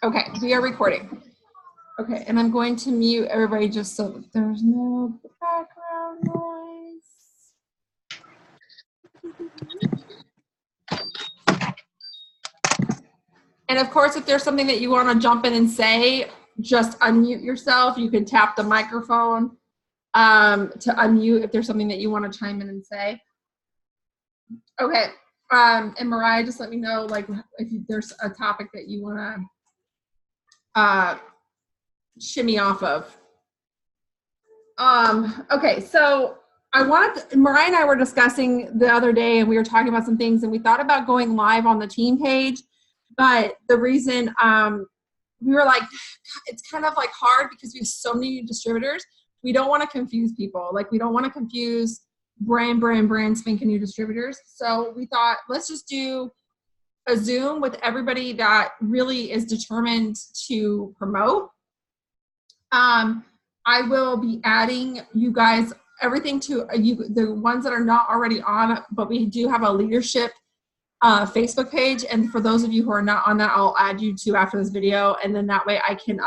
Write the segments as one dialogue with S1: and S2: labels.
S1: Okay, we are recording. Okay, and I'm going to mute everybody just so that there's no background noise. And of course, if there's something that you want to jump in and say, just unmute yourself. You can tap the microphone to unmute if there's something that you want to chime in and say. Okay, and Mariah, just let me know like if there's a topic that you want to shimmy off of. Okay, so Mariah and I were discussing the other day, and we were talking about some things, and we thought about going live on the team page, but the reason we were like, it's kind of like hard because we have so many distributors. We don't want to confuse people. Like, we don't want to confuse brand spanking new distributors. So we thought, let's just do a Zoom with everybody that really is determined to promote. I will be adding you guys everything to the ones that are not already on, but we do have a leadership Facebook page, and for those of you who are not on that, I'll add you to after this video, and then that way I can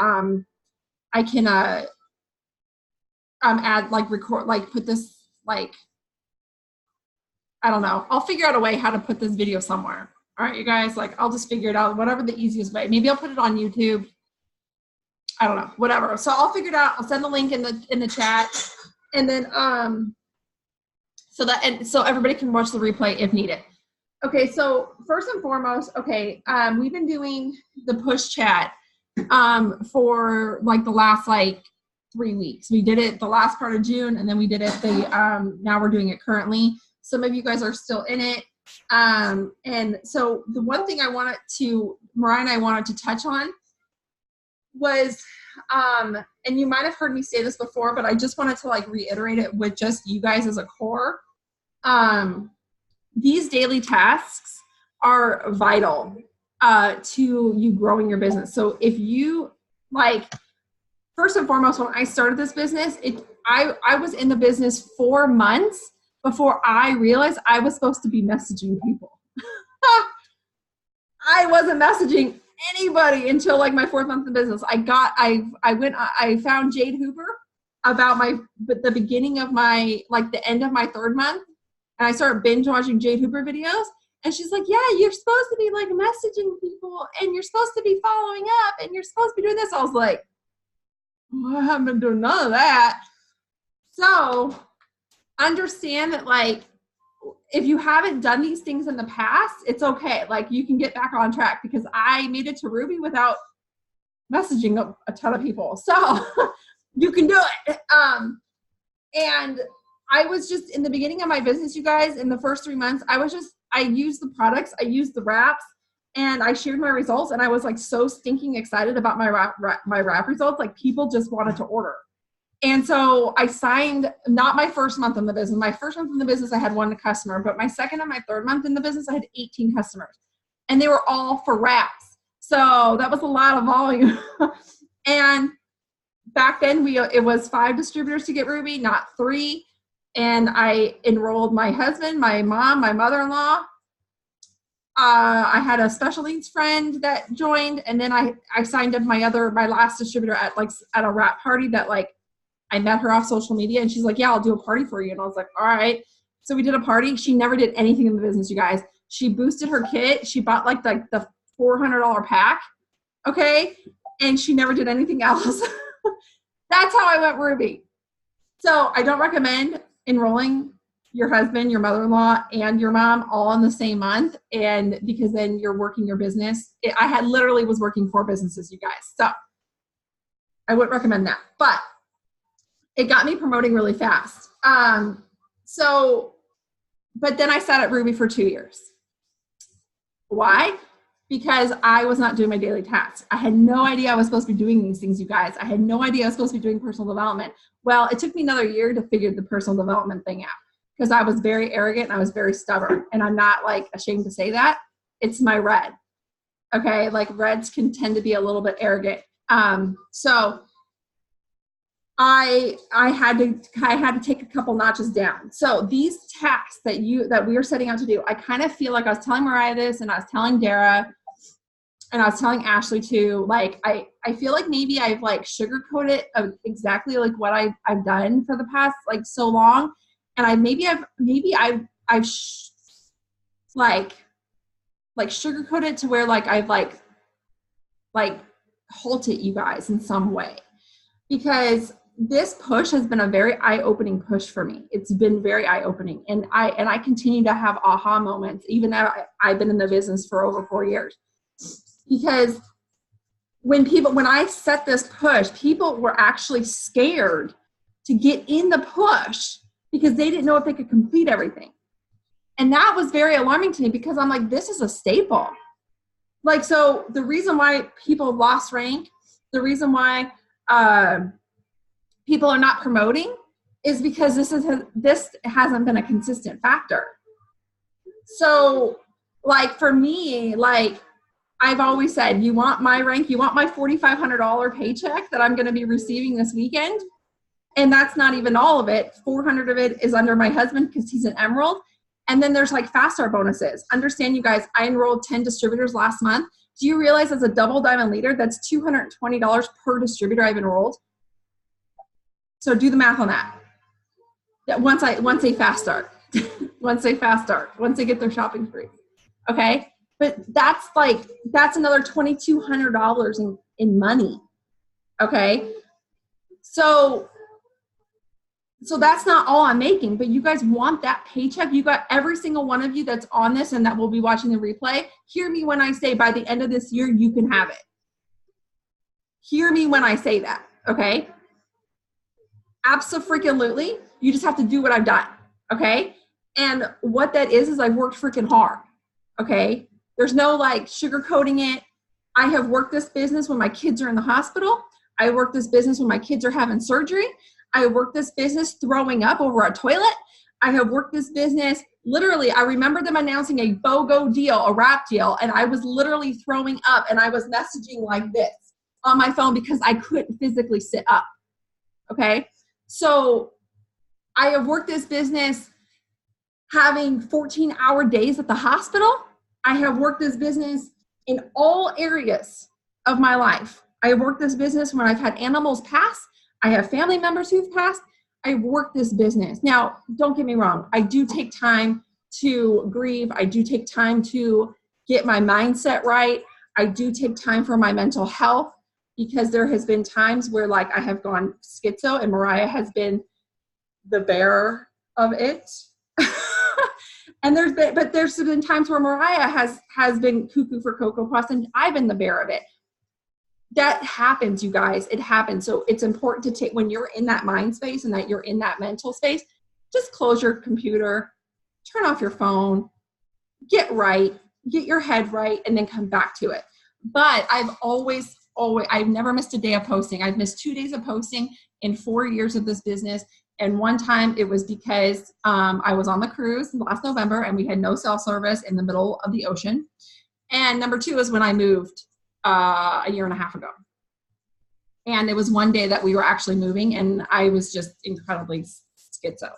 S1: add like record, like put this, like, I don't know, I'll figure out a way how to put this video somewhere. All right, you guys, like, I'll just figure it out, whatever the easiest way. Maybe I'll put it on YouTube. I don't know, whatever. So I'll figure it out. I'll send the link in the chat, and then so everybody can watch the replay if needed. Okay, so first and foremost, okay, we've been doing the push chat for like the last 3 weeks. We did it the last part of June, and then we did it now we're doing it currently. Some of you guys are still in it. And so the one thing Mariah and I wanted to touch on was, and you might have heard me say this before, but I just wanted to reiterate it with just you guys as a core. These daily tasks are vital to you growing your business. So if you first and foremost, when I started this business, I was in the business 4 months before I realized I was supposed to be messaging people. I wasn't messaging anybody until my 4th month in business. I found Jade Hooper about the beginning of my, the end of my 3rd month. And I started binge watching Jade Hooper videos. And she's like, yeah, you're supposed to be messaging people, and you're supposed to be following up, and you're supposed to be doing this. I was like, well, I haven't been doing none of that. So understand that if you haven't done these things in the past, it's okay. You can get back on track, because I made it to Ruby without messaging a ton of people. So you can do it. And I was just in the beginning of my business, you guys, in the first 3 months, I used the products, I used the wraps, and I shared my results. And I was so stinking excited about my wrap results. People just wanted to order. And so I signed, not my 1st month in the business. My 1st month in the business, I had 1 customer, but my 2nd and my 3rd month in the business, I had 18 customers, and they were all for wraps. So that was a lot of volume. And back then it was 5 distributors to get Ruby, not 3. And I enrolled my husband, my mom, my mother-in-law. I had a special needs friend that joined, and then I signed up my last distributor at a wrap party that I met her off social media, and she's like, yeah, I'll do a party for you. And I was like, all right. So we did a party. She never did anything in the business, you guys. She boosted her kit. She bought the $400 pack. Okay. And she never did anything else. That's how I went Ruby. So I don't recommend enrolling your husband, your mother-in-law, and your mom all in the same month. And because then you're working your business. I literally was working 4 businesses, you guys. So I wouldn't recommend that, but it got me promoting really fast. But then I sat at Ruby for 2 years. Why? Because I was not doing my daily tasks. I had no idea I was supposed to be doing these things, you guys. I had no idea I was supposed to be doing personal development. Well, it took me another year to figure the personal development thing out, because I was very arrogant and I was very stubborn. And I'm not ashamed to say that. It's my red. Okay, reds can tend to be a little bit arrogant. So I had to take a couple notches down. So these tasks that we are setting out to do, I kind of feel like I was telling Mariah this, and I was telling Dara, and I was telling Ashley too, like, I feel like maybe I've like sugarcoated exactly like what I've done for the past like so long. And like sugarcoated to where like I've like halted you guys in some way, because this push has been a very eye-opening push for me. It's been very eye-opening, and I continue to have aha moments, even though I've been in the business for over 4 years. Because when I set this push, people were actually scared to get in the push because they didn't know if they could complete everything. And that was very alarming to me, because I'm like, this is a staple. Like, so the reason why people lost rank, the reason why people are not promoting, is because this hasn't been a consistent factor. So like for me, like I've always said, you want my rank, you want my $4,500 paycheck that I'm going to be receiving this weekend. And that's not even all of it. 400 of it is under my husband because he's an Emerald. And then there's like fast start bonuses. Understand, you guys, I enrolled 10 distributors last month. Do you realize as a double diamond leader, that's $220 per distributor I've enrolled? So do the math on that. Once they fast start, once they get their shopping spree. Okay. But that's another $2,200 in money. Okay. So that's not all I'm making, but you guys want that paycheck. You got every single one of you that's on this and that will be watching the replay. Hear me when I say by the end of this year, you can have it. Hear me when I say that. Okay. Abso-freaking-lutely. You just have to do what I've done. Okay. And what that is I've worked freaking hard. Okay. There's no like sugarcoating it. I have worked this business when my kids are in the hospital. I work this business when my kids are having surgery. I worked this business throwing up over a toilet. I have worked this business, literally, I remember them announcing a BOGO deal, a wrap deal, and I was literally throwing up, and I was messaging like this on my phone because I couldn't physically sit up, okay? So I have worked this business having 14-hour days at the hospital. I have worked this business in all areas of my life. I have worked this business when I've had animals pass. I have family members who've passed. I work this business. Now, don't get me wrong. I do take time to grieve. I do take time to get my mindset right. I do take time for my mental health, because there has been times where like I have gone schizo, and Mariah has been the bearer of it. And there's been times where Mariah has been cuckoo for Cocoa Puffs, and I've been the bearer of it. That happens, you guys. It happens. So it's important to take, when you're in that mind space and that you're in that mental space, just close your computer, turn off your phone, get your head right, and then come back to it. But I've never missed a day of posting. I've missed 2 days of posting in 4 years of this business. And one time it was because I was on the cruise last November and we had no cell service in the middle of the ocean. And number two is when I moved a year and a half ago. And it was one day that we were actually moving, and I was just incredibly schizo.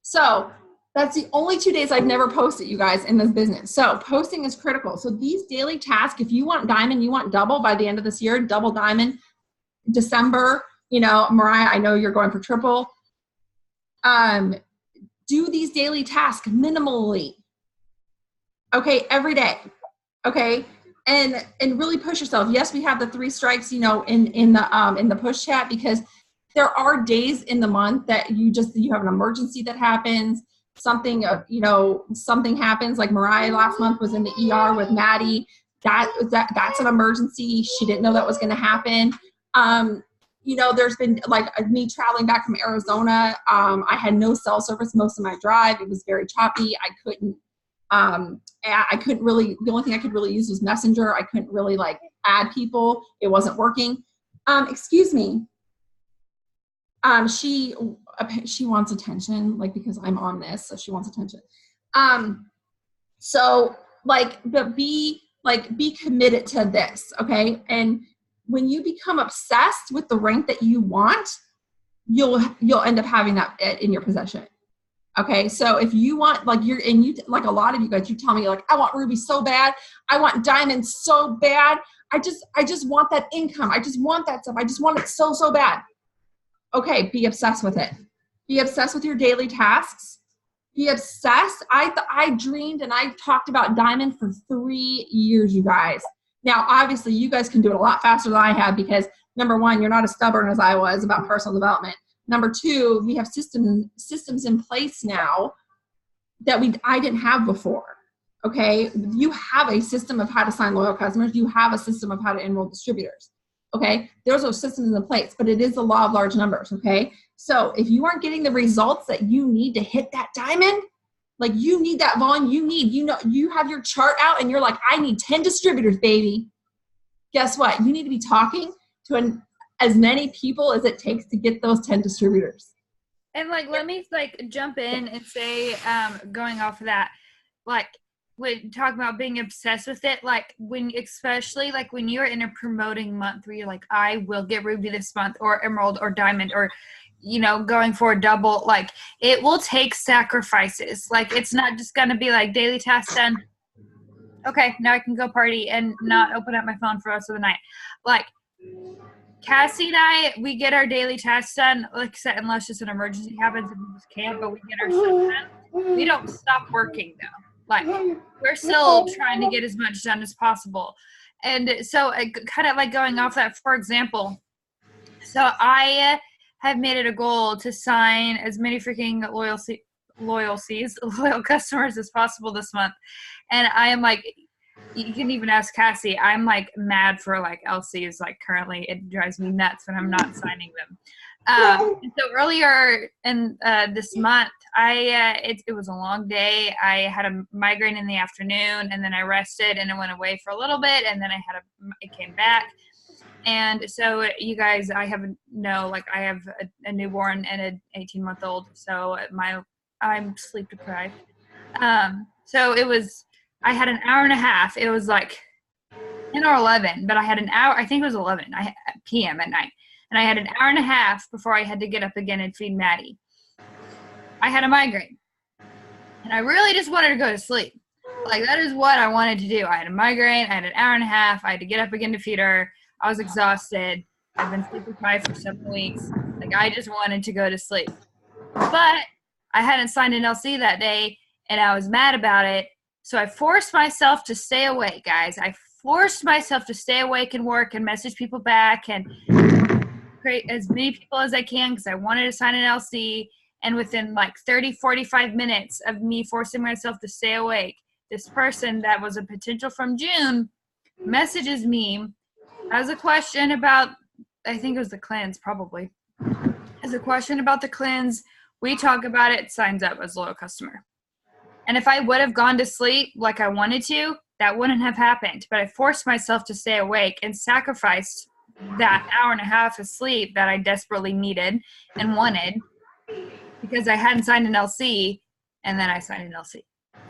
S1: So that's the only 2 days I've never posted, you guys, in this business. So posting is critical. So these daily tasks, if you want diamond, you want double by the end of this year, double diamond, December, Mariah, I know you're going for triple. Do these daily tasks minimally. Okay, every day. Okay. And really push yourself. Yes, we have the 3 strikes, in the push chat, because there are days in the month that you have an emergency that happens, something happens. Like Mariah last month was in the ER with Maddie. That's an emergency. She didn't know that was going to happen. There's been like me traveling back from Arizona. I had no cell service most of my drive. It was very choppy. I couldn't really, the only thing I could really use was Messenger. I couldn't really like add people. It wasn't working. Excuse me. She wants attention, like, because I'm on this, so she wants attention. So like, but be committed to this. Okay. And when you become obsessed with the rank that you want, you'll end up having that in your possession. Okay, so if you want, like like a lot of you guys, you tell me like, I want ruby so bad, I want diamonds so bad, I just want that income, I just want that stuff, I just want it so, so bad. Okay, be obsessed with it. Be obsessed with your daily tasks. Be obsessed. I dreamed and I talked about diamond for 3 years, you guys. Now, obviously, you guys can do it a lot faster than I have because number one, you're not as stubborn as I was about personal development. Number two, we have systems in place now that I didn't have before. Okay, you have a system of how to sign loyal customers. You have a system of how to enroll distributors. Okay, those are systems in place, but it is the law of large numbers. Okay, so if you aren't getting the results that you need to hit that diamond, like you need that volume, you have your chart out and you're like, I need 10 distributors, baby. Guess what? You need to be talking to as many people as it takes to get those 10 distributors.
S2: And like, let me like jump in and say, going off of that, like, when talking about being obsessed with it, like especially like when you're in a promoting month where you're like, I will get ruby this month, or emerald, or diamond, or, you know, going for a double, like it will take sacrifices. Like, it's not just going to be like daily tasks done. Okay, now I can go party and not open up my phone for the rest of the night. Like, Cassie and I, we get our daily tasks done, like I said, unless just an emergency happens and we just can't, but we get our stuff done. We don't stop working though. Like, we're still trying to get as much done as possible. And so kind of like going off that, for example, so I have made it a goal to sign as many freaking loyal customers as possible this month. And I am like, you can even ask Cassie, I'm like mad for like LCs. Like currently it drives me nuts when I'm not signing them. And so earlier in this month, it was a long day. I had a migraine in the afternoon, and then I rested, and it went away for a little bit, and then it came back. And so you guys, I have a newborn and an 18-month-old, so I'm sleep deprived. So I had an hour and a half. It was like 10 or 11, but I had an hour. I think it was 11 p.m. at night. And I had an hour and a half before I had to get up again and feed Maddie. I had a migraine. And I really just wanted to go to sleep. Like, that is what I wanted to do. I had a migraine. I had an hour and a half. I had to get up again to feed her. I was exhausted. I've been sleep deprived for 7 weeks. Like, I just wanted to go to sleep. But I hadn't signed an LC that day, and I was mad about it. So I forced myself to stay awake, guys. I forced myself to stay awake and work and message people back and create as many people as I can because I wanted to sign an LC. And within like 30, 45 minutes of me forcing myself to stay awake, this person that was a potential from June messages me, has a question about, I think it was the cleanse probably, has a question about the cleanse. We talk about it, signs up as a loyal customer. And if I would have gone to sleep like I wanted to, that wouldn't have happened. But I forced myself to stay awake and sacrificed that hour and a half of sleep that I desperately needed and wanted because I hadn't signed an LC, and then I signed an LC.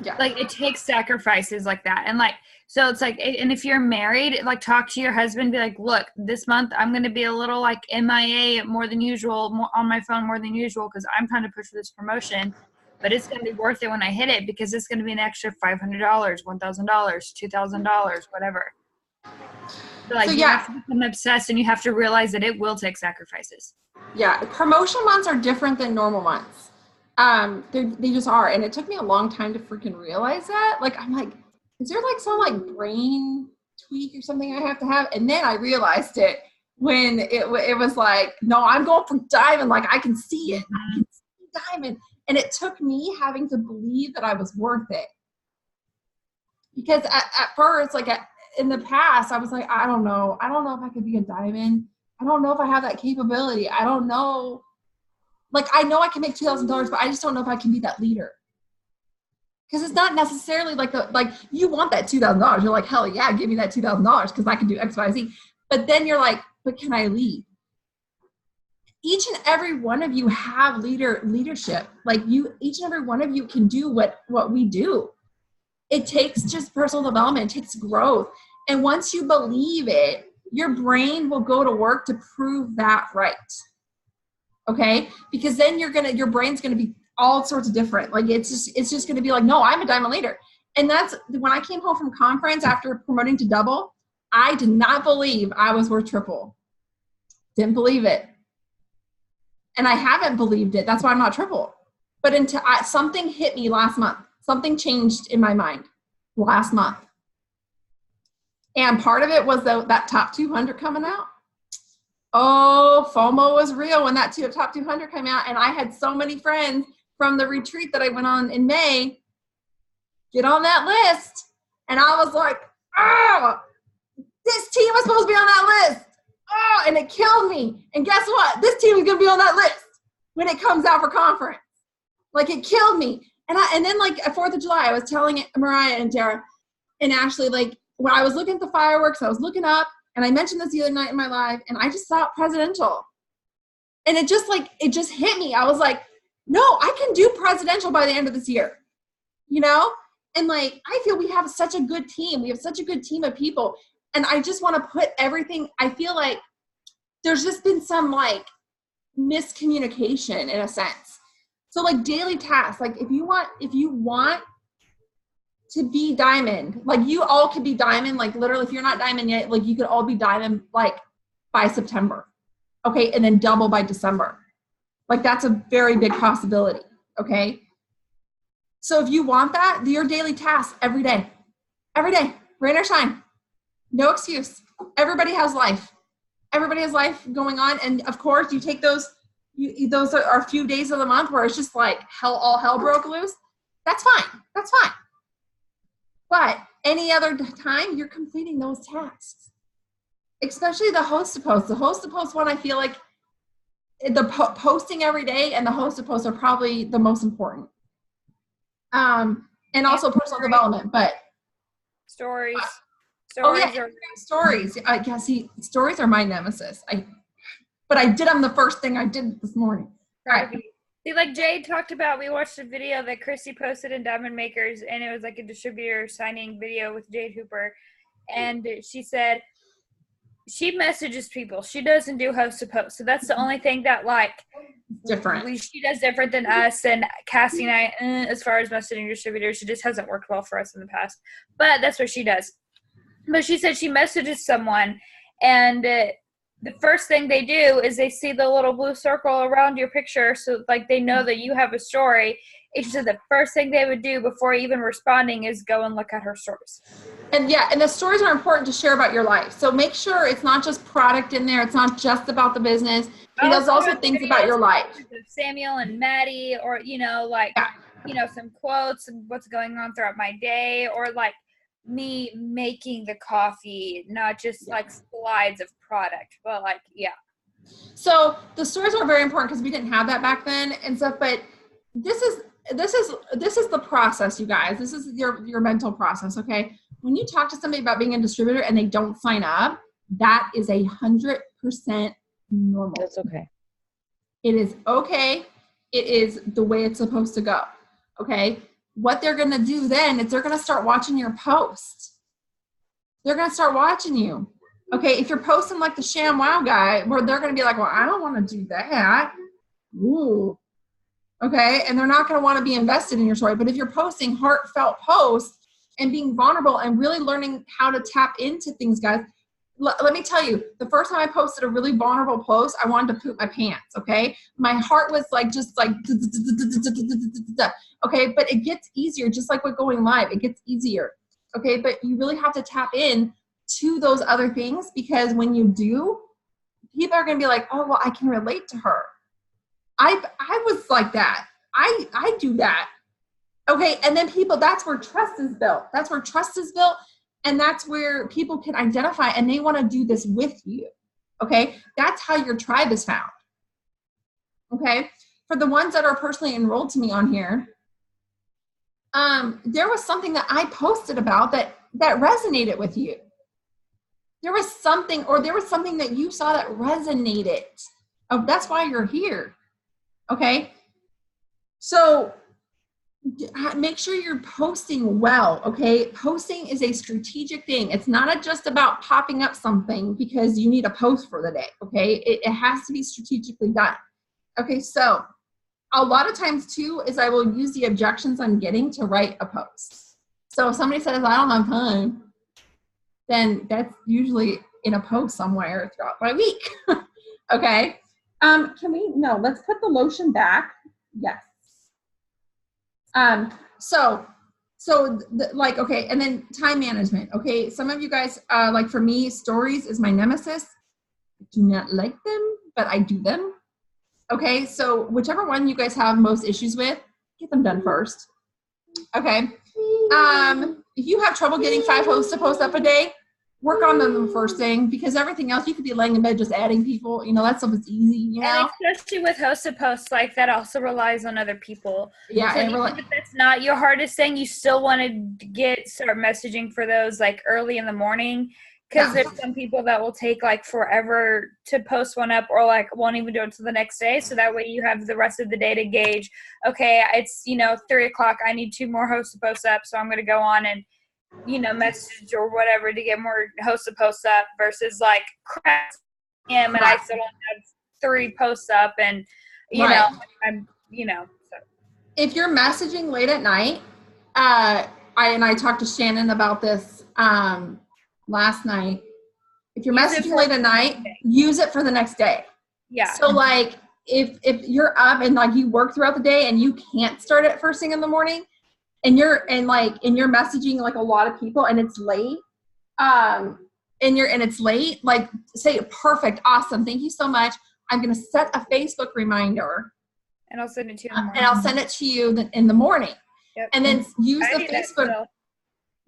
S2: Yeah. Like, it takes sacrifices like that. And like, so it's like, and if you're married, like, talk to your husband, be like, look, this month I'm going to be a little like MIA more than usual, more on my phone more than usual because I'm trying to push for this promotion. But it's going to be worth it when I hit it because it's going to be an extra $500, $1,000, $2,000, whatever. So you have to become obsessed, and you have to realize that it will take sacrifices.
S1: Yeah, promotion months are different than normal months. They just are, and it took me a long time to freaking realize that. Like, I'm like, is there like some like brain tweak or something I have to have? And then I realized it when it was like, no, I'm going for diamond. Like, I can see it. I can see diamond. And it took me having to believe that I was worth it. Because at first, like in the past, I was like, I don't know if I could be a diamond. I don't know if I have that capability. I don't know. Like, I know I can make $2,000, but I just don't know if I can be that leader. Because it's not necessarily like you want that $2,000. You're like, hell yeah, give me that $2,000 because I can do X, Y, Z. But then you're like, but can I lead? Each and every one of you have leadership. Like, each and every one of you can do what we do. It takes just personal development. It takes growth. And once you believe it, your brain will go to work to prove that right. Okay? Because then your brain's going to be all sorts of different. Like it's just going to be like, no, I'm a diamond leader. And that's when I came home from conference after promoting to double, I did not believe I was worth triple. Didn't believe it. And I haven't believed it. That's why I'm not triple. But until something hit me last month, something changed in my mind last month. And part of it was that top 200 coming out. Oh, FOMO was real when that top 200 came out. And I had so many friends from the retreat that I went on in May get on that list. And I was like, oh, this team was supposed to be on that list. Oh, and it killed me. And guess what? This team is going to be on that list when it comes out for conference. Like, it killed me. And then, like, at 4th of July, I was telling Mariah and Dara and Ashley, like, when I was looking at the fireworks, I was looking up, and I mentioned this the other night in my live, and I just saw presidential. And it just hit me. I was like, no, I can do presidential by the end of this year. You know? And, like, I feel we have such a good team. We have such a good team of people. And I just want to put everything, I feel like there's just been some, like, miscommunication in a sense. So, like, daily tasks, like, if you want to be diamond, like, you all could be diamond, like, literally, if you're not diamond yet, like, you could all be diamond, like, by September, okay, and then double by December. Like, that's a very big possibility, okay? So if you want that, do your daily tasks every day, rain or shine, no excuse. Everybody has life. Everybody has life going on, and of course, you take those are a few days of the month where it's just like all hell broke loose. That's fine. But any other time, you're completing those tasks, especially the host to post. The host to post one, I feel like the posting every day and the host to post are probably the most important. And also personal development, but
S2: stories.
S1: Stories. I guess stories are my nemesis. But I did them the first thing I did this morning. Right.
S2: See, like Jade talked about, we watched a video that Christy posted in Diamond Makers, and it was like a distributor signing video with Jade Hooper. And she said she messages people. She doesn't do host to post. So that's the only thing that, like,
S1: different.
S2: She does different than us, and Cassie and I, as far as messaging distributors, it just hasn't worked well for us in the past. But that's what she does. But she said she messages someone, and the first thing they do is they see the little blue circle around your picture, so like they know that you have a story. She said the first thing they would do before even responding is go and look at her stories.
S1: And the stories are important to share about your life. So make sure it's not just product in there. It's not just about the business. It does also things about your life.
S2: Samuel and Maddie, or, some quotes and what's going on throughout my day, or like me making the coffee, not just like slides of product, but like,
S1: So the stories are very important because we didn't have that back then and stuff, but this is the process, you guys. This is your mental process, okay? When you talk to somebody about being a distributor and they don't sign up, that is 100% normal.
S3: That's okay.
S1: It is okay. It is the way it's supposed to go, okay? What they're going to do then is they're going to start watching your post. They're going to start watching you. Okay, if you're posting like the ShamWow guy, where they're going to be like, well, I don't want to do that. Ooh. Okay, and they're not going to want to be invested in your story. But if you're posting heartfelt posts and being vulnerable and really learning how to tap into things, guys, let me tell you, the first time I posted a really vulnerable post, I wanted to poop my pants, okay? My heart was like, just like, okay? But it gets easier, just like with going live, it gets easier, okay? But you really have to tap in to those other things, because when you do, people are going to be like, oh, well, I can relate to her. I was like that. I do that. Okay, and then people, that's where trust is built. And that's where people can identify and they want to do this with you. Okay, that's how your tribe is found. Okay, for the ones that are personally enrolled to me on here, there was something that I posted about that resonated with you. There was something that you saw that resonated. Oh, that's why you're here. Okay, so make sure you're posting well, okay? Posting is a strategic thing. It's not just about popping up something because you need a post for the day, okay? It has to be strategically done. Okay, so a lot of times too is I will use the objections I'm getting to write a post. So if somebody says, I don't have time, then that's usually in a post somewhere throughout my week. Okay. Let's put the lotion back. Yes. Okay. And then time management. Okay. Some of you guys, like for me, stories is my nemesis. I do not like them, but I do them. Okay. So whichever one you guys have most issues with, get them done first. Okay. If you have trouble getting 5 posts to post up a day, work on them the first thing, because everything else you could be laying in bed just adding people. That stuff is easy.
S2: And especially with hosted posts, like that also relies on other people.
S1: Yeah,
S2: so even if it's not your hardest thing, you still want to start messaging for those like early in the morning, because there's some people that will take like forever to post one up, or like won't even do it until the next day. So that way you have the rest of the day to gauge. Okay, it's 3:00. I need 2 more hosted posts up, so I'm going to go on and message or whatever to get more hosted posts up, versus like crap and I still don't have 3 posts up, and so.
S1: If you're messaging late at night, I talked to Shannon about this last night. If you're messaging late at night, use it for the next day.
S2: Yeah.
S1: So like if you're up and like you work throughout the day and you can't start it first thing in the morning, and you're messaging like a lot of people and it's late, it's late, like say, perfect, awesome, thank you so much. I'm going to set a Facebook reminder.
S2: And I'll send it to you in the morning.
S1: And I'll send it to you in the morning.
S2: Yep.
S1: And then use the Facebook.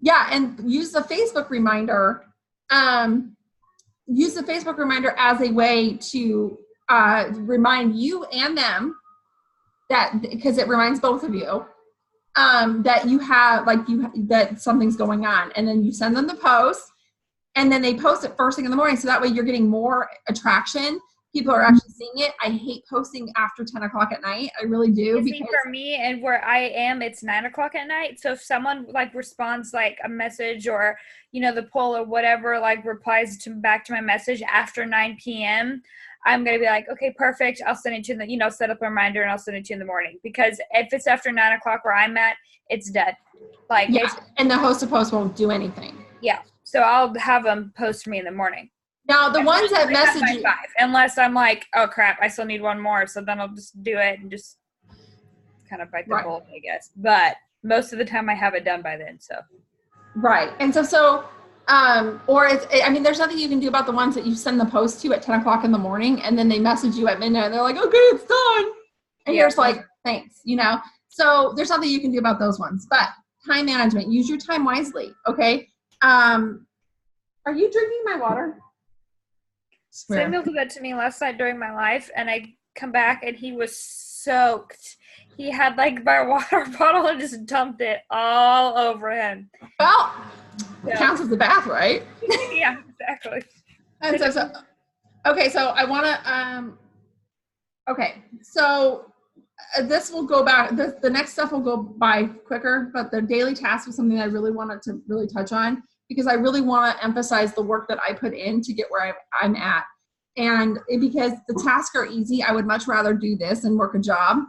S1: Yeah. And use the Facebook reminder. Use the Facebook reminder as a way to remind you and them that, because it reminds both of you, that you have that something's going on, and then you send them the post, and then they post it first thing in the morning. So that way you're getting more attraction. People are actually seeing it. I hate posting after 10 o'clock at night. I really do.
S2: Because for me and where I am, it's 9 o'clock at night. So if someone like responds like a message, or, the poll or whatever, like replies back to my message after 9 p.m., I'm going to be like, okay, perfect. I'll send it to you, set up a reminder, and I'll send it to you in the morning. Because if it's after 9 o'clock where I'm at, it's dead. Like,
S1: yeah, and the hosted post won't do anything.
S2: Yeah. So I'll have them post for me in the morning.
S1: Now, the ones that message you,
S2: 5, unless I'm like, oh crap, I still need one more. So then I'll just do it and just kind of bite the bullet, I guess. But most of the time I have it done by then. So. Right.
S1: And there's nothing you can do about the ones that you send the post to at 10 o'clock in the morning, and then they message you at midnight and they're like, okay, it's done. And you're just like, thanks, So there's nothing you can do about those ones. But time management, use your time wisely. Okay. Are you drinking my water?
S2: Samuel did that to me last night during my live, and I come back and he was soaked. He had like my water bottle and just dumped it all over him.
S1: Well, it counts as a bath, right?
S2: Yeah, exactly.
S1: And so I want to, this will go back, the next stuff will go by quicker, but the daily task was something that I really wanted to really touch on, because I really want to emphasize the work that I put in to get where I'm at. And because the tasks are easy, I would much rather do this than work a job.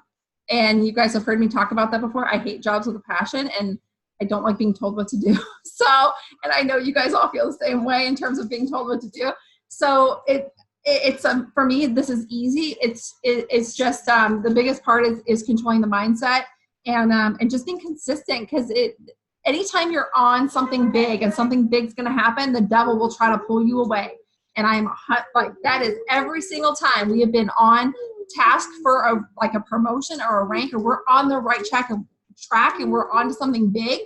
S1: And you guys have heard me talk about that before. I hate jobs with a passion, and I don't like being told what to do. So, and I know you guys all feel the same way in terms of being told what to do. So it's for me, this is easy. It's just the biggest part is controlling the mindset and just being consistent, because anytime you're on something big and something big's going to happen, the devil will try to pull you away. And I'm like, that is every single time we have been on task for a promotion or a rank, or we're on the right track and we're on to something big.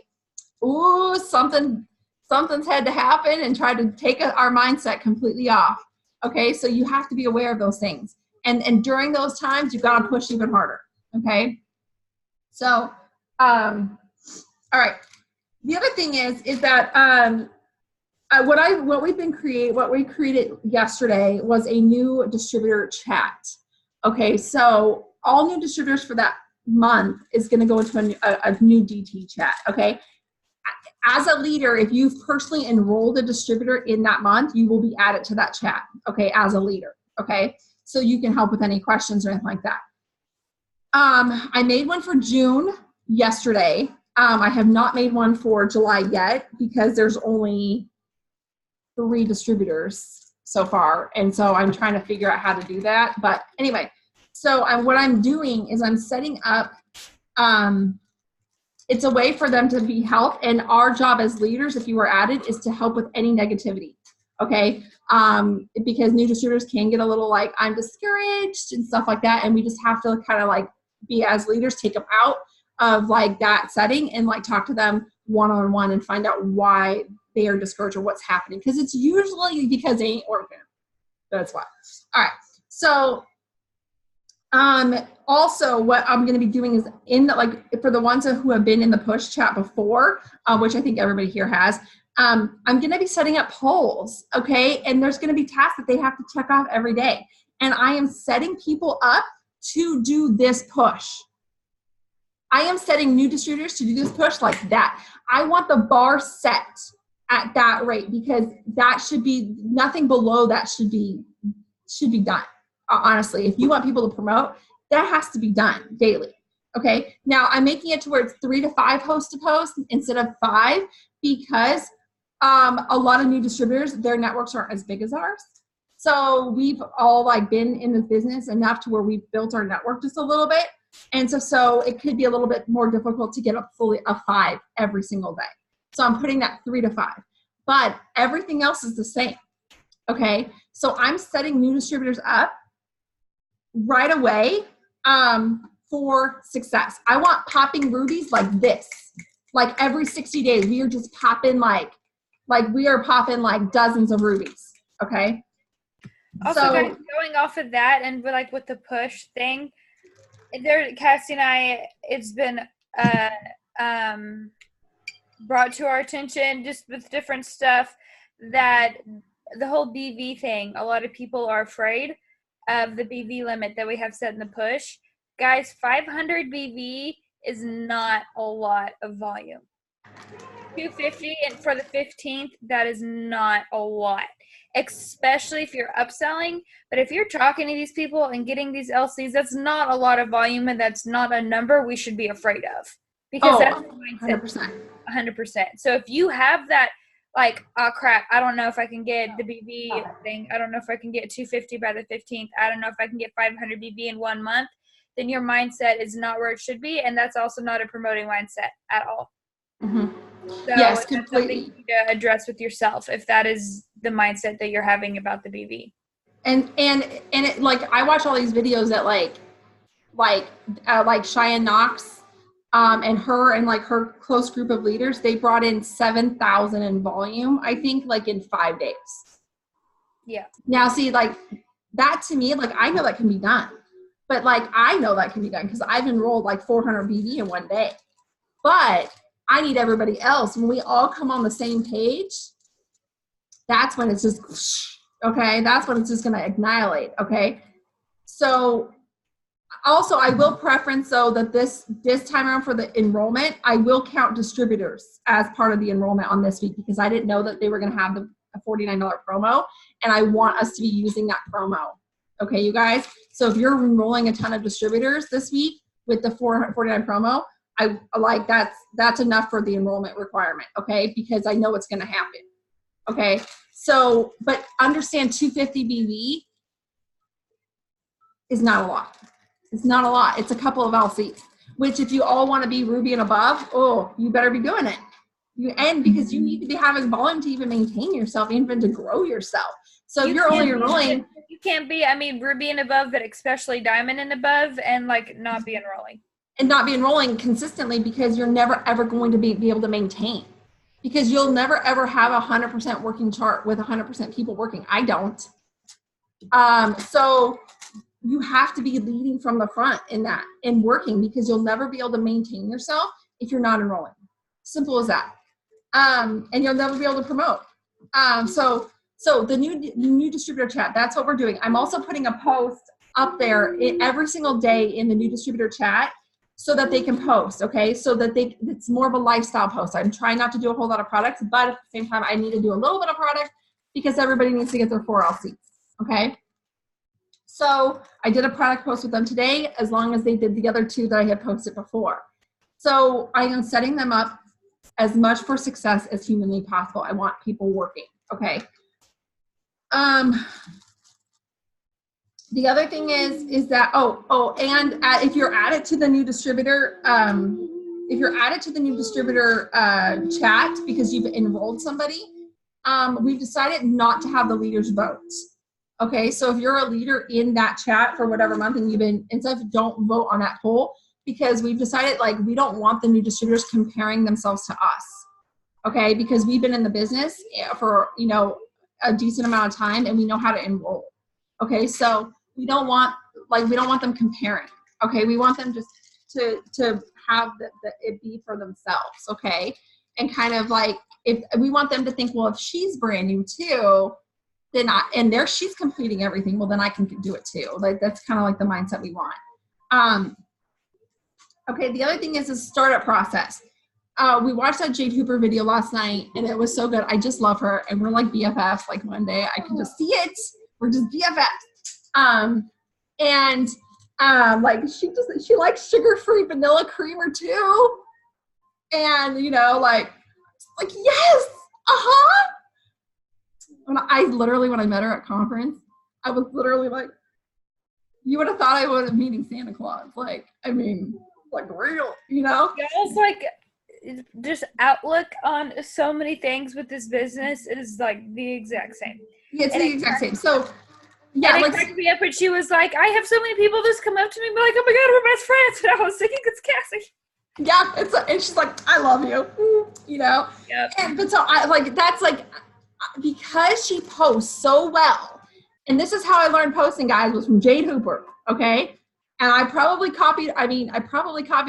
S1: Ooh, something's had to happen and try to take our mindset completely off. Okay. So you have to be aware of those things. And during those times, you've got to push even harder. Okay. So, all right. The other thing is that what we created yesterday was a new distributor chat. Okay, so all new distributors for that month is going to go into a new DT chat. Okay, as a leader, if you've personally enrolled a distributor in that month, you will be added to that chat. Okay, as a leader. Okay, so you can help with any questions or anything like that. I made one for June yesterday. I have not made one for July yet because there's only 3 distributors so far. And so I'm trying to figure out how to do that. But anyway, so what I'm doing is I'm setting up, it's a way for them to be helped. And our job as leaders, if you were added, is to help with any negativity. Okay. Because new distributors can get a little like, I'm discouraged and stuff like that. And we just have to kind of like be as leaders, take them out of like that setting and like talk to them one-on-one and find out why they are discouraged or what's happening. Because it's usually because they ain't working. That's why. All right. So also what I'm going to be doing is in the, like for the ones who have been in the push chat before, which I think everybody here has, I'm going to be setting up polls. Okay. And there's going to be tasks that they have to check off every day. And I am setting people up to do this push. I am setting new distributors to do this push like that. I want the bar set at that rate because that should be, nothing below that should be done. Honestly, if you want people to promote, that has to be done daily. Okay. Now I'm making it to where it's 3 to 5 hosts to post instead of 5 because a lot of new distributors, their networks aren't as big as ours. So we've all like been in this business enough to where we've built our network just a little bit. And so it could be a little bit more difficult to get up fully a 5 every single day. So I'm putting that 3 to 5, but everything else is the same. Okay. So I'm setting new distributors up right away for success. I want popping rubies like this. Like every 60 days, we are just popping like we are popping like dozens of rubies. Okay.
S2: Also,
S1: so,
S2: guys, going off of that and like with the push thing, there, Cassie and I, it's been brought to our attention just with different stuff that the whole BV thing, a lot of people are afraid of the BV limit that we have set in the push. Guys, 500 BV is not a lot of volume. 250 and for the 15th, that is not a lot, especially if you're upselling. But if you're talking to these people and getting these LCs, that's not a lot of volume, and that's not a number we should be afraid of because that's the mindset. 100%. So if you have that, like, oh crap, I don't know if I can get the BV thing. I don't know if I can get 250 by the 15th. I don't know if I can get 500 BV in 1 month. Then your mindset is not where it should be, and that's also not a promoting mindset at all.
S1: Mm-hmm.
S2: So
S1: yes,
S2: it's
S1: completely.
S2: something you need to address with yourself if that is the mindset that you're having about the BV.
S1: And it, like I watch all these videos that like Cheyenne Knox, and her and like her close group of leaders, they brought in 7,000 in volume, I think, like in 5 days.
S2: Yeah.
S1: Now, see, like that to me, like I know that can be done, but like I know that can be done because I've enrolled like 400 BV in 1 day. But I need everybody else. When we all come on the same page, that's when it's just, okay, that's when it's just going to annihilate, okay? So also I will preference though that this time around for the enrollment, I will count distributors as part of the enrollment on this week because I didn't know that they were going to have a $49 promo, and I want us to be using that promo. Okay, you guys? So if you're enrolling a ton of distributors this week with the $49 promo, I like that's enough for the enrollment requirement, okay? Because I know it's going to happen, okay? So, but understand 250 BV is not a lot. It's not a lot. It's a couple of LCs, which if you all want to be Ruby and above, oh, you better be doing it. And because you need to be having volume to even maintain yourself, even to grow yourself. So if you're only enrolling.
S2: You can't be, I mean, Ruby and above, but especially Diamond and above, and like not be enrolling.
S1: And not be enrolling consistently because you're never ever going to be able to maintain, because you'll never ever have 100% working chart with 100% people working. I don't. So you have to be leading from the front in that and working, because you'll never be able to maintain yourself if you're not enrolling. Simple as that. And you'll never be able to promote. So the new distributor chat, that's what we're doing. I'm also putting a post up there every single day in the new distributor chat, so that they can post, okay? So that it's more of a lifestyle post. I'm trying not to do a whole lot of products, but at the same time, I need to do a little bit of product because everybody needs to get their 4 LCs, okay? So I did a product post with them today, as long as they did the other 2 that I had posted before. So I am setting them up as much for success as humanly possible. I want people working. Okay. The other thing is that, and if you're added to the new distributor, chat because you've enrolled somebody, we've decided not to have the leaders vote. Okay, so if you're a leader in that chat for whatever month and you've been and stuff, don't vote on that poll, because we've decided like we don't want the new distributors comparing themselves to us. Okay, because we've been in the business for a decent amount of time and we know how to enroll. Okay, so we don't want them comparing. Okay, we want them just to have it be for themselves. Okay, and kind of like if we want them to think, well, if she's brand new too, then she's completing everything, well then I can do it too. Like that's kind of like the mindset we want. Okay, the other thing is the startup process. We watched that Jade Hooper video last night and it was so good. I just love her and we're like BFFs. Like one day I can just see it. We're just BFFs. Like she likes sugar-free vanilla creamer too. And like yes, when I met her at conference, I was literally like, you would have thought I was meeting Santa Claus. Like, I mean, like real,
S2: Y'all's like just outlook on so many things with this business is like the exact same.
S1: Yeah, it's the exact same. So yeah,
S2: and it cracked me up when she was like, I have so many people just come up to me and be like, oh my God, we're best friends. And I was thinking it's Cassie.
S1: Yeah, and she's like, I love you,
S2: Yep.
S1: But so I like, that's like, because she posts so well, and this is how I learned posting, guys, was from Jade Hooper, okay? And I probably copied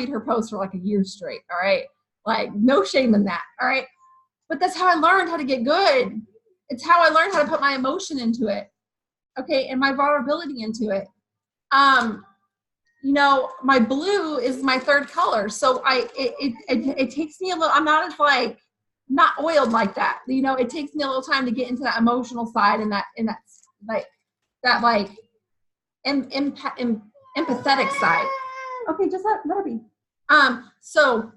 S1: her post for like a year straight, all right? Like, no shame in that, all right? But that's how I learned how to get good. It's how I learned how to put my emotion into it, okay, and my vulnerability into it. My blue is my 3rd color, so it takes me a little. I'm not as like not oiled like that. It takes me a little time to get into that emotional side and that empathetic side. Okay, just let her be. So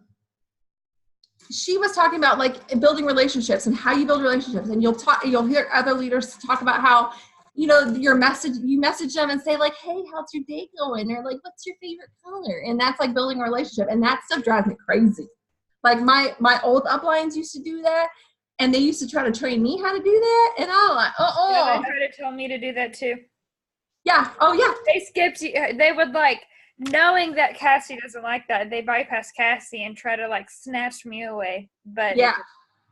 S1: she was talking about like building relationships and how you build relationships, and you'll hear other leaders talk about how you message them and say like, hey, how's your day going? Or like, what's your favorite color? And that's like building a relationship, and that stuff drives me crazy. Like my old uplines used to do that, and they used to try to train me how to do that, and I'm like,
S2: Yeah, they tried to tell me to do that too.
S1: Yeah. Oh yeah.
S2: They skipped you. They would like, knowing that Cassie doesn't like that, they bypass Cassie and try to like snatch me away. But
S1: yeah.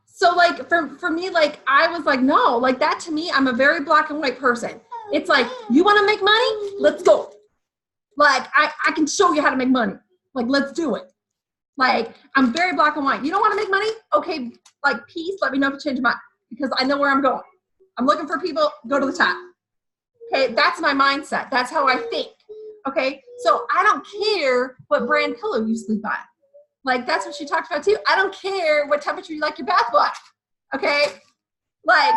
S1: So like for me, like I was like, no, like that to me, I'm a very black and white person. It's like, you want to make money? Let's go. Like I can show you how to make money. Like, let's do it. Like, I'm very black and white. You don't want to make money? Okay, like, peace. Let me know if you change your mind, because I know where I'm going. I'm looking for people. Go to the top. Okay, that's my mindset. That's how I think. Okay, so I don't care what brand pillow you sleep on. Like, that's what she talked about too. I don't care what temperature you like your bath by. Okay, like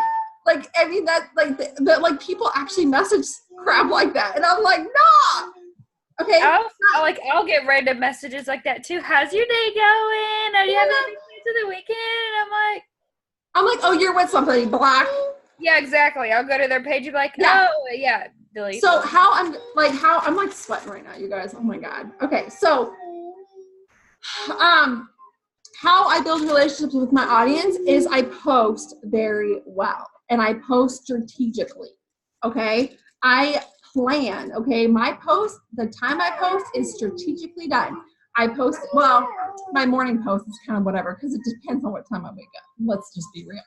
S1: I mean that like people actually message crap like that, and I'm like, nah. Okay.
S2: I'll get random messages like that too. How's your day going? Are you having any plans for the weekend? And
S1: I'm like, oh, you're with somebody black.
S2: Yeah, exactly. I'll go to their page and be like, oh yeah, delete.
S1: So how I'm like sweating right now, you guys. Oh my God. Okay, so how I build relationships with my audience is I post very well and I post strategically. Okay, I plan. Okay, the time I post is strategically done. I post, well, my morning post is kind of whatever, because it depends on what time I wake up. Let's just be real.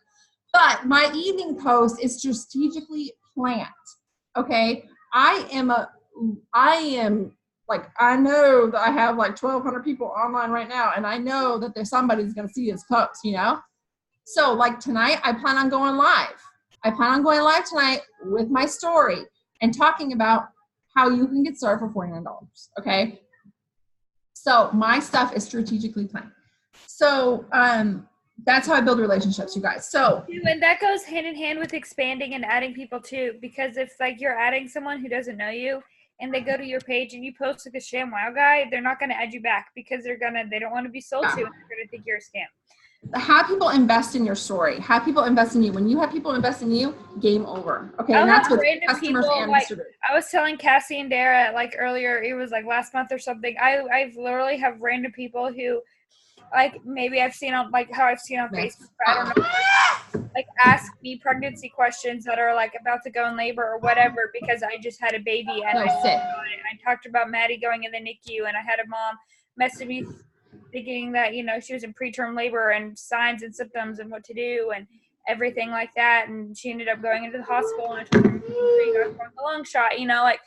S1: But my evening post is strategically planned. Okay, I know that I have like 1,200 people online right now, and I know that there's somebody's going to see this post, So like tonight, I plan on going live. I plan on going live tonight with my story and talking about how you can get started for $49, okay? So my stuff is strategically planned. So That's how I build relationships, you guys. So,
S2: And that goes hand in hand with expanding and adding people too, because if like you're adding someone who doesn't know you and they go to your page and you post like a sham wow guy, they're not going to add you back because they don't want to be sold to, and they're going to think you're a scam.
S1: have people invest in your story. Have people invest in you. When you have people invest in you, game over. Okay, and that's with customers and distributors.
S2: I was telling Cassie and Dara like earlier, it was like last month or something. I've literally have random people who, like maybe I've seen on like how I've seen on Facebook. I don't know. Like ask me pregnancy questions that are like about to go in labor or whatever because I just had a baby and I talked about Maddie going in the NICU, and I had a mom message me thinking that, you know, she was in preterm labor and signs and symptoms and what to do and everything like that, and she ended up going into the hospital, and I told her you got the lung shot, you know, like.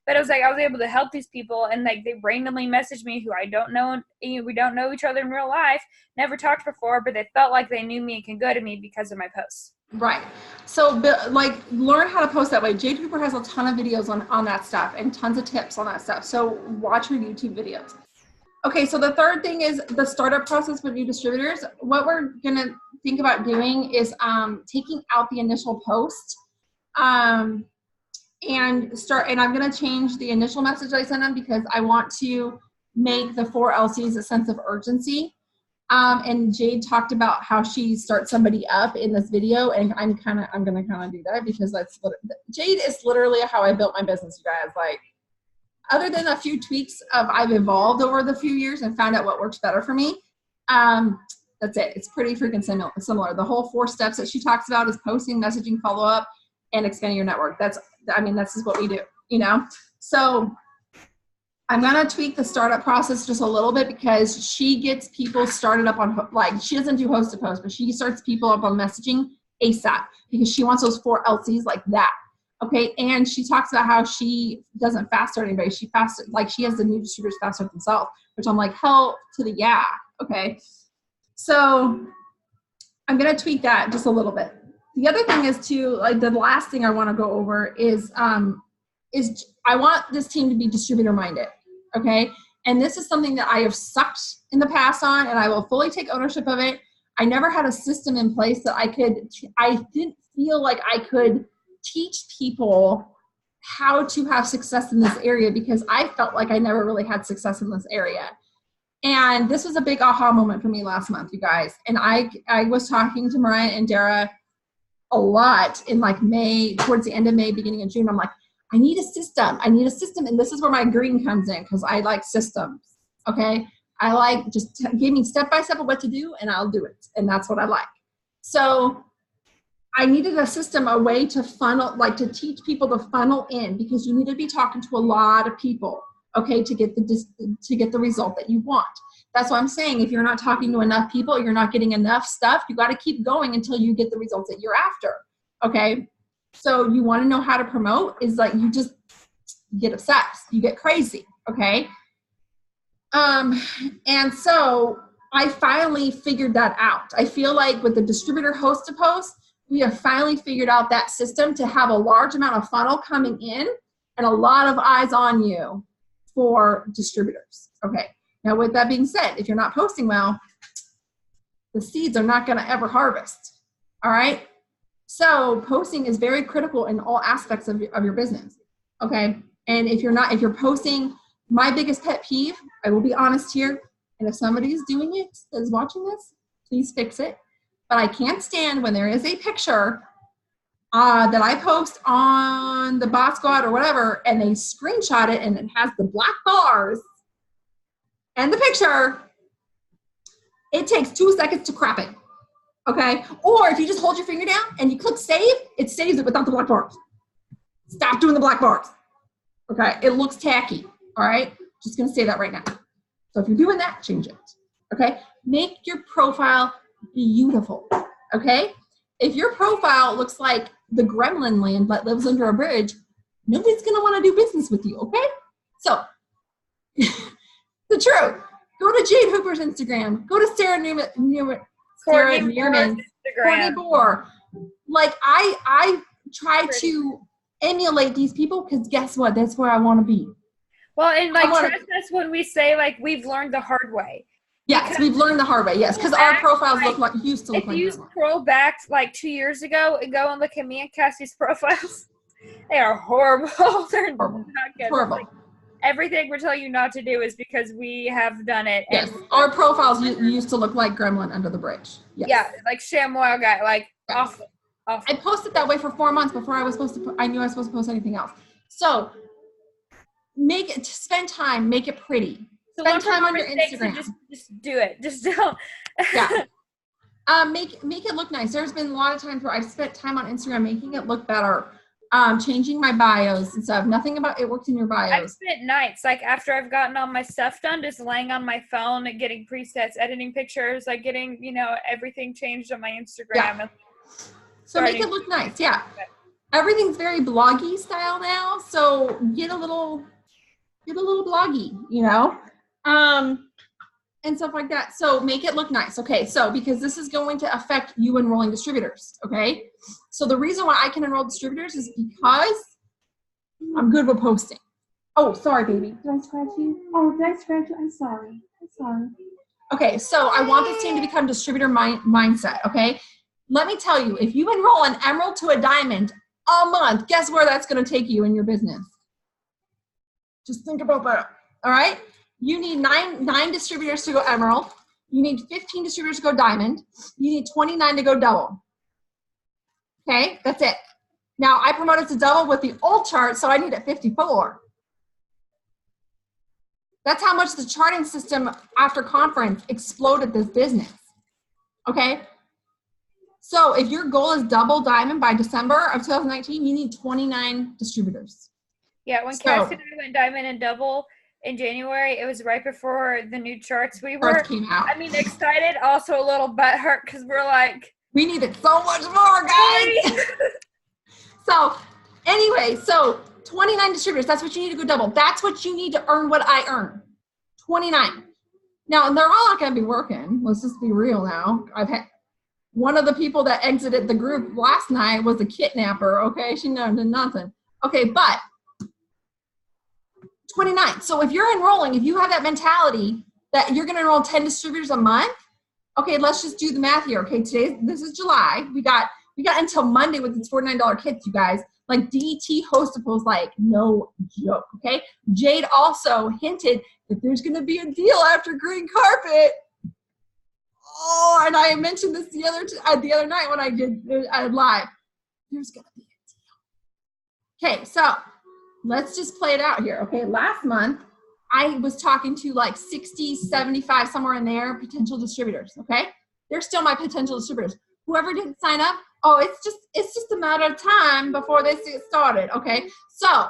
S2: But it was like I was able to help these people, and like they randomly messaged me who I don't know. We don't know each other in real life, never talked before, but they felt like they knew me and can go to me because of my posts.
S1: Right. So, like, learn how to post that way. Jade Hooper has a ton of videos on that stuff and tons of tips on that stuff. So watch her YouTube videos. Okay, so the third thing is the startup process with new distributors. What we're gonna think about doing is taking out the initial post. And I'm going to change the initial message I send them because I want to make the 4 LCs a sense of urgency. And Jade talked about how she starts somebody up in this video, and I'm going to kind of do that because Jade is literally how I built my business, you guys. Like, other than a few tweaks I've evolved over the few years and found out what works better for me. That's it. It's pretty freaking similar. The whole 4 steps that she talks about is posting, messaging, follow up, and expanding your network. That's just what we do, you know? So I'm going to tweak the startup process just a little bit because she gets people started up on, like, she doesn't do host to post, but she starts people up on messaging ASAP because she wants those 4 LCs like that. Okay. And she talks about how she doesn't fast start anybody. She has the new distributors fast start themselves, which I'm like, hell to the yeah. Okay. So I'm going to tweak that just a little bit. The other thing is the last thing I want to go over is I want this team to be distributor minded. Okay. And this is something that I have sucked in the past on, and I will fully take ownership of it. I never had a system in place that I didn't feel like I could teach people how to have success in this area because I felt like I never really had success in this area. And this was a big aha moment for me last month, you guys. And I was talking to Mariah and Dara a lot in like May, towards the end of May, beginning of June. I'm like, I need a system. And this is where my green comes in because I like systems. Okay. I like just give me step by step of what to do and I'll do it. And that's what I like. So I needed a system, a way to funnel, like to teach people to funnel in because you need to be talking to a lot of people, okay, to get the result that you want. That's what I'm saying. If you're not talking to enough people, you're not getting enough stuff, you got to keep going until you get the results that you're after. Okay. So you want to know how to promote is like, you just get obsessed, you get crazy. Okay. And so I finally figured that out. I feel like with the distributor host to post, we have finally figured out that system to have a large amount of funnel coming in and a lot of eyes on you for distributors. Okay. Now, with that being said, if you're not posting well, the seeds are not going to ever harvest. All right. So posting is very critical in all aspects of your business. Okay. And if you're posting, my biggest pet peeve, I will be honest here. And if somebody is doing it, is watching this, please fix it. But I can't stand when there is a picture that I post on the Bot Squad or whatever, and they screenshot it and it has the black bars and the picture. It takes 2 seconds to crop it. Okay. Or if you just hold your finger down and you click save, it saves it without the black bars. Stop doing the black bars. Okay. It looks tacky. All right. Just going to say that right now. So if you're doing that, change it. Okay. Make your profile beautiful. Okay. If your profile looks like the gremlin land that lives under a bridge, nobody's going to want to do business with you. Okay. So the truth, go to Jade Hooper's Instagram, go to Sarah Newman's Instagram. Courtney Bohr. Like I try to emulate these people because guess what? That's where I want to be.
S2: Well, and like trust us when we say like we've learned the hard way.
S1: Yes, we've learned the hard way. Yes, because our profiles used to look
S2: if
S1: like
S2: you
S1: Gremlin.
S2: scroll back like 2 years ago and go and look at me and Cassie's profiles, they are horrible. They're
S1: Horrible.
S2: not good.
S1: Horrible.
S2: Like, everything we're telling you not to do is because we have done it.
S1: Yes,
S2: And
S1: our profiles used to look like Gremlin under the bridge. Yes.
S2: yeah, like ShamWow guy, like awful.
S1: I posted that way for 4 months before I was supposed to. I knew I was supposed to post anything else. So spend time, make it pretty.
S2: So
S1: Spend time on your Instagram.
S2: Just do it. Just don't.
S1: Yeah. Make it look nice. There's been a lot of times where I've spent time on Instagram making it look better. Changing my bios and stuff. Nothing about it worked in your bios.
S2: I've spent nights, like after I've gotten all my stuff done, just laying on my phone and getting presets, editing pictures, like getting, everything changed on my Instagram.
S1: Yeah. So make it look nice. Yeah. Everything's very bloggy style now. So get a little bloggy, and stuff like that. So make it look nice. Okay. So because this is going to affect you enrolling distributors. Okay. So the reason why I can enroll distributors is because I'm good with posting. Oh, sorry, baby. Did I scratch you? Oh, did I scratch you? I'm sorry. Okay. So I want this team to become distributor mindset. Okay. Let me tell you, if you enroll an emerald to a diamond a month, guess where that's going to take you in your business? Just think about that. All right. You need nine distributors to go emerald. You need 15 distributors to go diamond. You need 29 to go double. Okay, that's it. Now I promoted to double with the old chart, so I need at 54. That's how much the charting system after conference exploded this business. Okay. So if your goal is double diamond by December of 2019, you need 29 distributors.
S2: Yeah, when Cassie and I went diamond and double in January, it was right before the new charts. We were,
S1: came out.
S2: Excited, also a little butthurt because we're like,
S1: we needed so much more, guys. So anyway, 29 distributors, that's what you need to go double. That's what you need to earn what I earn, 29. Now, they're all not going to be working. Let's just be real now. I've had one of the people that exited the group last night was a kidnapper, okay? She did nothing. Okay, but 29. So if you're enrolling, if you have that mentality that you're going to enroll 10 distributors a month, okay, let's just do the math here. Okay, this is July. We got until Monday with these $49 kits, you guys. Like DT Hostaple's like no joke, okay? Jade also hinted that there's going to be a deal after green carpet. Oh, and I mentioned this the other night when I did live. There's going to be a deal. Okay, so let's just play it out here. Okay, last month I was talking to like 60, 75, somewhere in there, potential distributors. Okay, they're still my potential distributors. Whoever didn't sign up, it's just a matter of time before they get started. Okay, so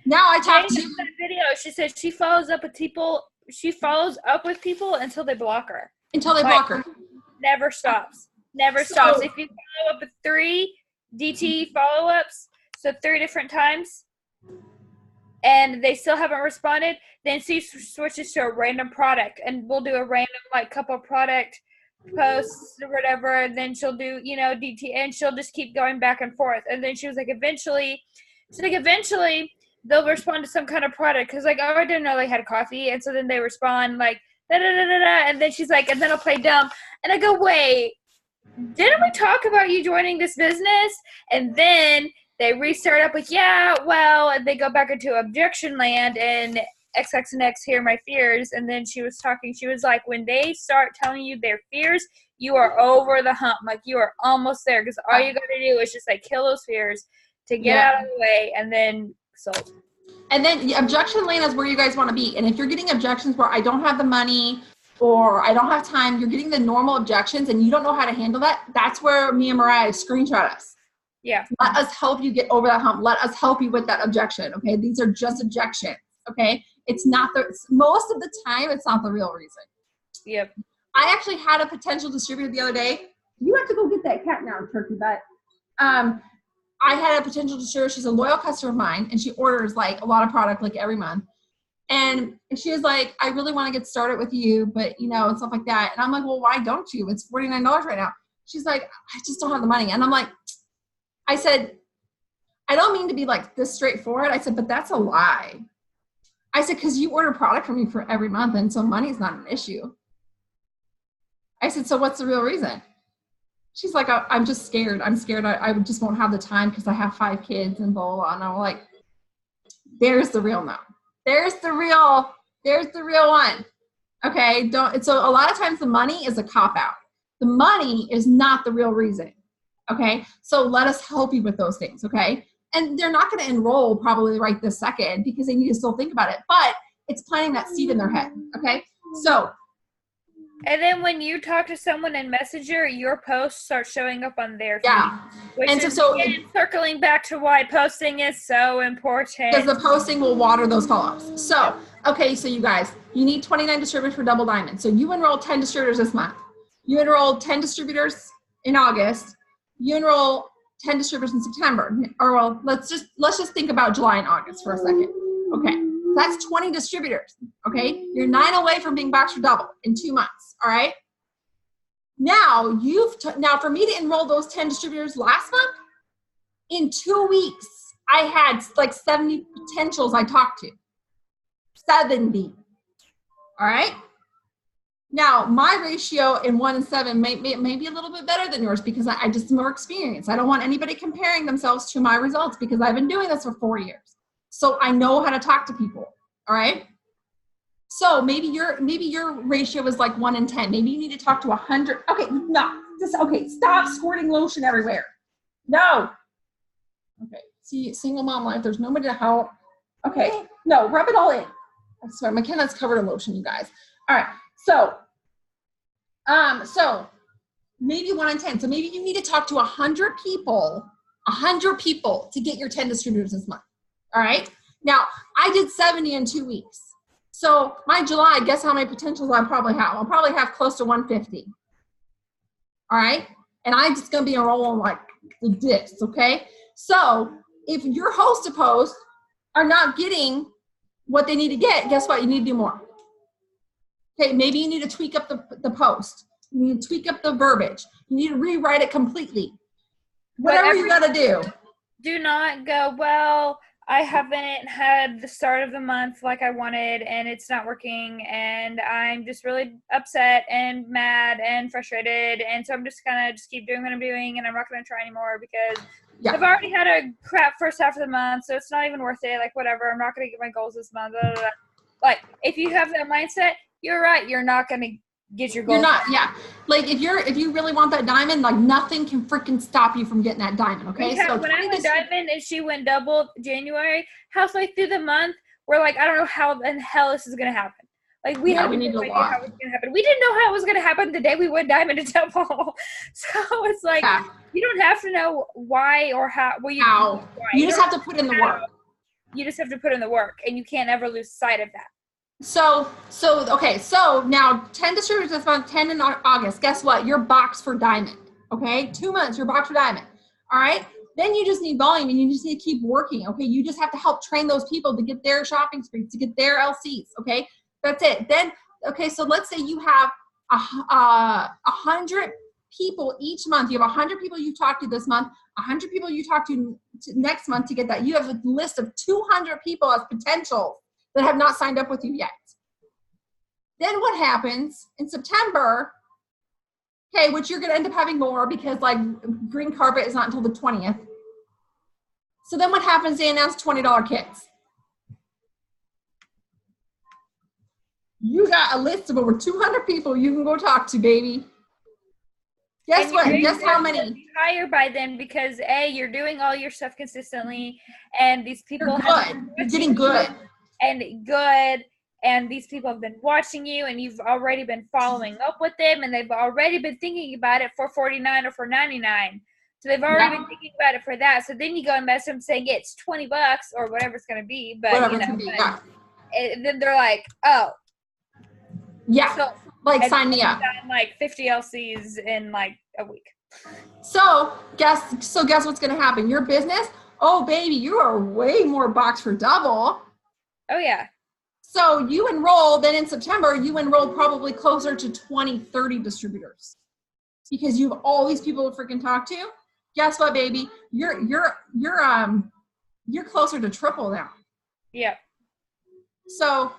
S1: now I talked to
S2: that video. She said she follows up with people. She follows up with people until they block her.
S1: Until they block her.
S2: Never stops. Never stops. If you follow up with 3 DT follow-ups, so 3 different times, and they still haven't responded, then she switches to a random product, and we'll do a random couple product posts or whatever, and then she'll do DT, and she'll just keep going back and forth. And then she was like, eventually they'll respond to some kind of product, because I didn't know they had coffee, and so then they respond like da da da da da, and then she's like, and then I'll play dumb, and I go, wait, didn't we talk about you joining this business? And then they restart up with, yeah, well, and they go back into objection land, and XX and X hear my fears. And then she was like, when they start telling you their fears, you are over the hump. Like, you are almost there, because all you got to do is just kill those fears to get out of the way, and then sold.
S1: And then the objection lane is where you guys want to be. And if you're getting objections where I don't have the money or I don't have time, you're getting the normal objections and you don't know how to handle that, that's where me and Mariah screenshot us.
S2: Yeah.
S1: Let us help you get over that hump. Let us help you with that objection, okay? These are just objections, okay? It's not most of the time, it's not the real reason.
S2: Yep.
S1: I actually had a potential distributor the other day. You have to go get that cat now, turkey butt. I had a potential distributor. She's a loyal customer of mine, and she orders a lot of product every month. And she was like, I really want to get started with you, but and stuff like that. And I'm like, well, why don't you? It's $49 right now. She's like, I just don't have the money. And I'm like, I said, I don't mean to be this straightforward. I said, but that's a lie. I said, because you order product from me for every month, and so money's not an issue. I said, so what's the real reason? She's like, I'm just scared. I'm scared I just won't have the time because I have 5 kids and blah, blah, blah. And I'm like, there's the real no. There's the real one. Okay, so a lot of times the money is a cop-out. The money is not the real reason. Okay, so let us help you with those things, okay? And they're not going to enroll probably right this second because they need to still think about it, but it's planting that seed in their head, okay? So.
S2: And then when you talk to someone in Messenger, your posts start showing up on their feed.
S1: Yeah.
S2: Which
S1: and
S2: is,
S1: so
S2: again, circling back to why posting is so important.
S1: Because the posting will water those follow-ups. So, okay, so you guys, you need 29 distributors for Double Diamond. So you enroll 10 distributors this month. You enroll 10 distributors in August. You enroll 10 distributors in September. Or well, let's just think about July and August for a second. Okay, that's 20 distributors. Okay, you're 9 away from being boxed for double in 2 months. All right. Now now for me to enroll those 10 distributors last month, in 2 weeks, I had like 70 potentials I talked to. 70. All right. Now, my ratio in 1 and 7 may be a little bit better than yours because I just more experience. I don't want anybody comparing themselves to my results because I've been doing this for 4 years. So I know how to talk to people. All right. So maybe your ratio is like 1 in 10. Maybe you need to talk to 100. Okay, no. Okay, stop squirting lotion everywhere. No. Okay, see, single mom life, there's nobody to help. Okay, no, rub it all in. I swear, McKenna's covered in lotion, you guys. All right, so maybe 1 in 10. So maybe you need to talk to 100 people to get your 10 distributors this month. All right, now I did 70 in 2 weeks. So my July, guess how many potentials I probably have? I'll probably have close to 150. All right, and I'm just gonna be enrolling like the dicks, okay? So if your host to post are not getting what they need to get, guess what? You need to do more. Okay, maybe you need to tweak up the post. You need to tweak up the verbiage. You need to rewrite it completely. Whatever you gotta do.
S2: Do not go, well, I haven't had the start of the month like I wanted and it's not working and I'm just really upset and mad and frustrated and so I'm just gonna keep doing what I'm doing and I'm not gonna try anymore because I've already had a crap first half of the month, so it's not even worth it. Like, whatever, I'm not going to get my goals this month. Blah, blah, blah. Like, if you have that mindset, you're right. You're not going to get your goals.
S1: You're not, yeah. Like, if you really want that diamond, like, nothing can freaking stop you from getting that diamond, okay?
S2: So when I went diamond and she went double January, halfway through the month, we're like, I don't know how in hell this is going to happen. Like, we had no idea how it was going to happen. We didn't know how it was going to happen the day we went diamond to double. So it's like, you don't have to know why or how. Well,
S1: you just have to put in the work.
S2: You just have to put in the work, and you can't ever lose sight of that.
S1: Okay, so now 10 distributors this month, 10 in August. Guess what? You're boxed for diamond, okay? 2 months, you're boxed for diamond, all right? Then you just need volume, and you just need to keep working, okay? You just have to help train those people to get their shopping sprees, to get their LCs, okay? That's it. Then, okay, so let's say you have 100 people each month. You have 100 people you talk to this month, 100 people you talk to next month to get that. You have a list of 200 people as potential that have not signed up with you yet. Then what happens in September, okay, which you're going to end up having more because, like, green carpet is not until the 20th. So then what happens? They announce $20 kits. You got a list of over 200 people you can go talk to, baby. Guess what? Guess how many?
S2: Higher by then because you're doing all your stuff consistently, and these people
S1: you're getting good.
S2: And these people have been watching you, and you've already been following up with them, and they've already been thinking about it for $49 or for $99. So they've already been thinking about it for that. So then you go and message them saying it's $20 or whatever it's going to be, but then they're like, oh.
S1: Yeah,
S2: so,
S1: like sign me up.
S2: Like 50 LCs in like a week.
S1: So guess what's going to happen? Your business, oh baby, you are way more boxed for double.
S2: Oh yeah.
S1: So you enroll, then in September, you enroll probably closer to 20, 30 distributors because you have all these people to freaking talk to. Guess what, baby? You're closer to triple now.
S2: Yeah.
S1: So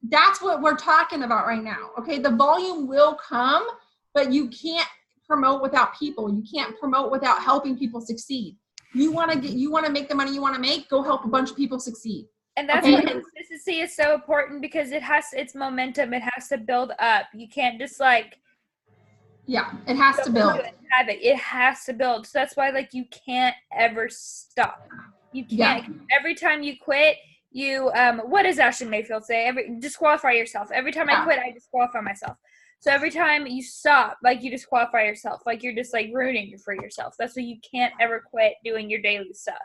S1: that's what we're talking about right now. Okay. The volume will come, but you can't promote without people. You can't promote without helping people succeed. You want to make the money you want to make, go help a bunch of people succeed.
S2: And that's
S1: okay?
S2: why consistency is so important, because it's momentum. It has to build up. You can't just like,
S1: yeah, it has to build.
S2: It has to build. So that's why like you can't ever stop. You can't. Yeah. Every time you quit, you what does Ashton Mayfield say? Disqualify yourself. Every time I quit, I disqualify myself. So every time you stop, like you disqualify yourself, like you're just like ruining for yourself. That's why you can't ever quit doing your daily stuff.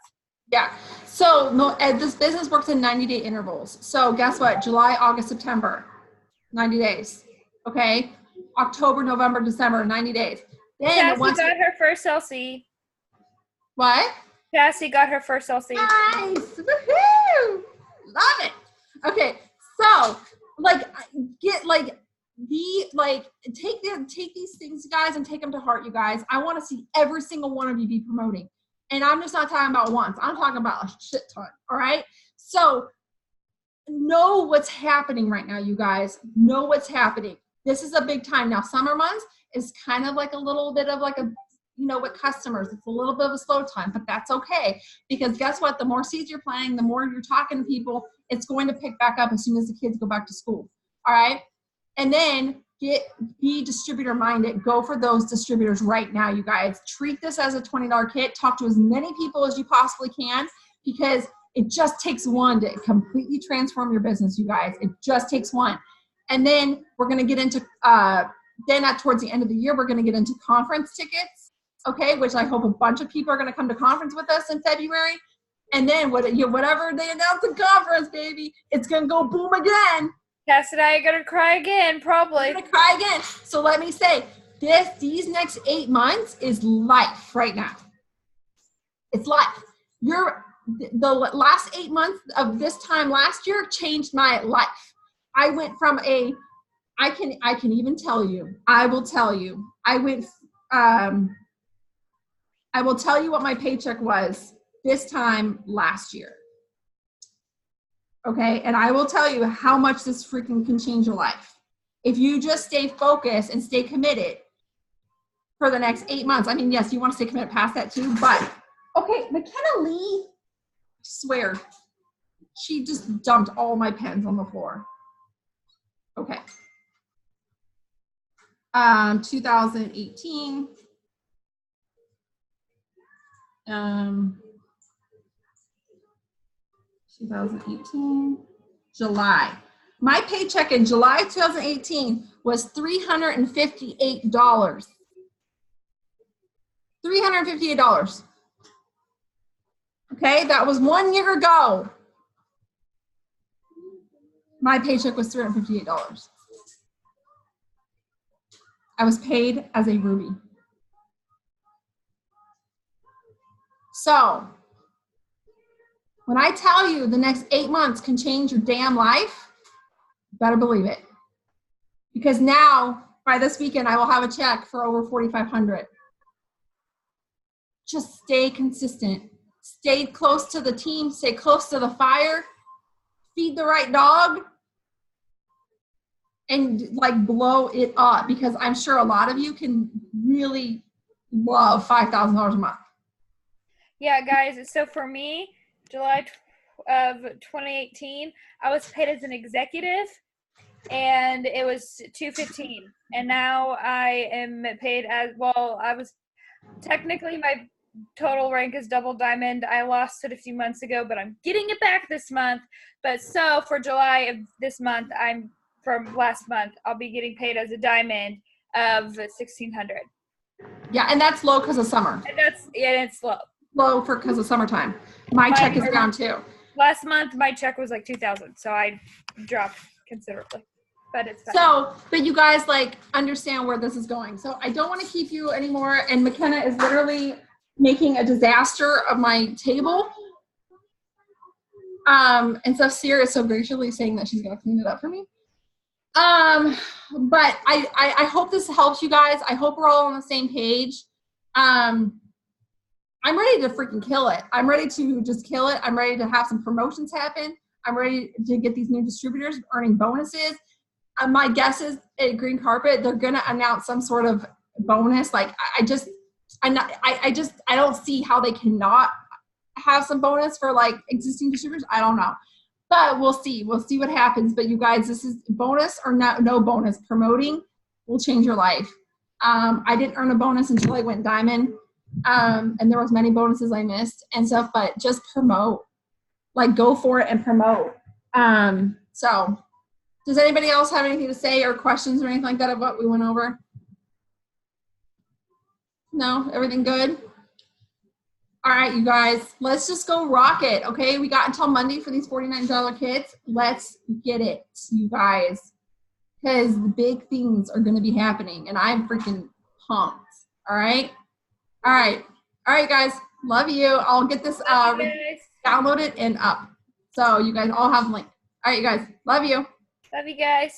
S1: Yeah. So this business works in 90-day intervals. So guess what? July, August, September, 90 days. Okay. October, November, December, 90 days. Then
S2: Cassie got her first LC.
S1: What?
S2: Cassie got her first LC.
S1: Nice. Woohoo! Love it. Okay. So take these things, guys, and take them to heart, you guys. I want to see every single one of you be promoting. And I'm just not talking about once. I'm talking about a shit ton. All right. So know what's happening right now, you guys. Know what's happening. This is a big time. Now, summer months is kind of like a little bit of like a, with customers, it's a little bit of a slow time, but that's okay. Because guess what? The more seeds you're planting, the more you're talking to people, it's going to pick back up as soon as the kids go back to school. All right. And then be distributor minded. Go for those distributors right now, you guys. Treat this as a $20 kit. Talk to as many people as you possibly can, because it just takes one to completely transform your business, you guys. It just takes one. And then we're going to get into, towards the end of the year, we're going to get into conference tickets, okay, which I hope a bunch of people are going to come to conference with us in February. And then whatever they announce in conference, baby, it's going to go boom again.
S2: Cass and I are going to cry again, probably.
S1: We're going to cry again. So let me say, these next 8 months is life right now. It's life. The last 8 months of this time last year changed my life. I went from I can even tell you, I will tell you what my paycheck was this time last year. Okay, and I will tell you how much this freaking can change your life. If you just stay focused and stay committed for the next 8 months. I mean, yes, you want to stay committed past that too, but okay, McKenna Lee, I swear, she just dumped all my pens on the floor. Okay. 2018. 2018, July. My paycheck in July 2018 was $358. $358. Okay, that was 1 year ago. My paycheck was $358. I was paid as a Ruby. So, when I tell you the next 8 months can change your damn life, you better believe it. Because now, by this weekend, I will have a check for over $4,500. Just stay consistent. Stay close to the team. Stay close to the fire. Feed the right dog. And like blow it up. Because I'm sure a lot of you can really love $5,000 a month.
S2: Yeah, guys. So for me, July of 2018, I was paid as an executive, and it was $215. And now I am paid as, well, I was technically, my total rank is double diamond. I lost it a few months ago, but I'm getting it back this month. But so for July of this month, from last month, I'll be getting paid as a diamond of $1,600. Yeah,
S1: and that's low because of summer.
S2: And it's low.
S1: Low because of summertime. My check is down too.
S2: Last month, my check was like $2,000, so I dropped considerably. But it's fine.
S1: So, but you guys understand where this is going. So I don't want to keep you anymore. And McKenna is literally making a disaster of my table. And so Sierra is so graciously saying that she's gonna clean it up for me. But I hope this helps you guys. I hope we're all on the same page. I'm ready to freaking kill it. I'm ready to just kill it. I'm ready to have some promotions happen. I'm ready to get these new distributors earning bonuses. My guess is at Green Carpet, they're going to announce some sort of bonus. Like I don't see how they cannot have some bonus for like existing distributors. I don't know, but we'll see. We'll see what happens. But you guys, this is bonus or no bonus. Promoting will change your life. I didn't earn a bonus until I went diamond. And there was many bonuses I missed and stuff, but just promote, like go for it and promote. So does anybody else have anything to say or questions or anything like that of what we went over? No, everything good? All right, you guys, let's just go rock it. Okay. We got until Monday for these $49 kits. Let's get it, you guys. Because the big things are going to be happening and I'm freaking pumped. All right. All right. All right, guys. Love you. I'll get this downloaded and up. So you guys all have a link. All right, you guys. Love you.
S2: Love you guys.